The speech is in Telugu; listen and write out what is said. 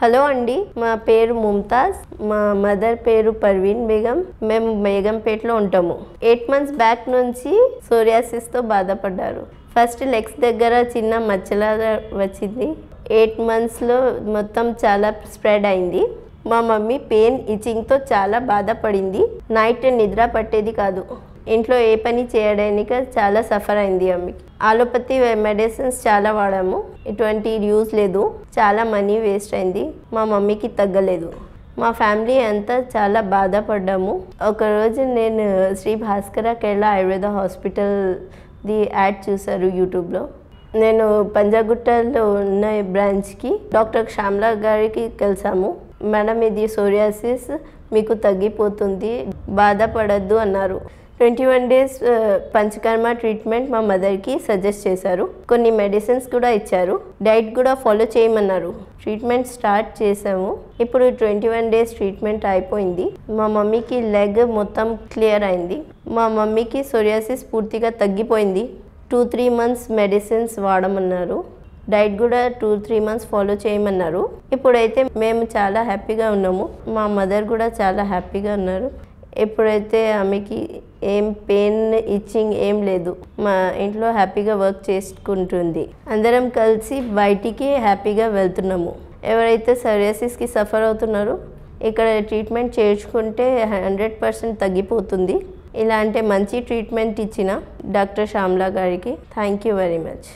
హలో అండి, మా పేరు ముంతాజ్, మా మదర్ పేరు పర్వీన్ బేగం. మేము బేగంపేటలో ఉంటాము. 8 months బ్యాక్ నుంచి సోరియాసిస్తో బాధపడ్డారు. ఫస్ట్ లెగ్స్ దగ్గర చిన్న మచ్చలాగా వచ్చింది. 8 monthsలో మొత్తం చాలా స్ప్రెడ్ అయింది. మా మమ్మీ పెయిన్ ఇచింగ్తో చాలా బాధపడింది. నైట్ నిద్ర పట్టేది కాదు. ఇంట్లో ఏ పని చేయడానికి చాలా సఫర్ అయింది. అమ్మకి ఆలోపతి మెడిసిన్స్ చాలా వాడాము, ఎటువంటి యూజ్ లేదు. చాలా మనీ వేస్ట్ అయింది. మా మమ్మీకి తగ్గలేదు. మా ఫ్యామిలీ అంతా చాలా బాధపడ్డాము. ఒకరోజు నేను శ్రీ భాస్కర కేరళ ఆయుర్వేద హాస్పిటల్ది యాడ్ చూశారు యూట్యూబ్లో. నేను పంజాగుట్టలో ఉన్న బ్రాంచ్కి డాక్టర్ శ్యామ్లా గారికి కలిసాము. మేడం, ఇది సోరియాసిస్, మీకు తగ్గిపోతుంది, బాధపడద్దు అన్నారు. 21 days పంచకర్మ ట్రీట్మెంట్ మా మదర్కి సజెస్ట్ చేశారు. కొన్ని మెడిసిన్స్ కూడా ఇచ్చారు. డైట్ కూడా ఫాలో చేయమన్నారు. ట్రీట్మెంట్ స్టార్ట్ చేసాము. ఇప్పుడు 21 days ట్రీట్మెంట్ అయిపోయింది. మా మమ్మీకి లెగ్ మొత్తం క్లియర్ అయింది. మా మమ్మీకి సోరియాసిస్ పూర్తిగా తగ్గిపోయింది. 2-3 months మెడిసిన్స్ వాడమన్నారు. డైట్ కూడా 2-3 months ఫాలో చేయమన్నారు. ఇప్పుడైతే మేము చాలా హ్యాపీగా ఉన్నాము. మా మదర్ కూడా చాలా హ్యాపీగా ఉన్నారు. ఎప్పుడైతే ఆమెకి ఏం పెయిన్ ఇచ్చింగ్ ఏం లేదు. మా ఇంట్లో హ్యాపీగా వర్క్ చేసుకుంటుంది. అందరం కలిసి బయటికి హ్యాపీగా వెళ్తున్నాము. ఎవరైతే సోరియాసిస్కి సఫర్ అవుతున్నారో ఇక్కడ ట్రీట్మెంట్ చేర్చుకుంటే 100% తగ్గిపోతుంది. ఇలాంటి మంచి ట్రీట్మెంట్ ఇచ్చిన డాక్టర్ శ్యామ్లా గారికి థ్యాంక్ యూ వెరీ మచ్.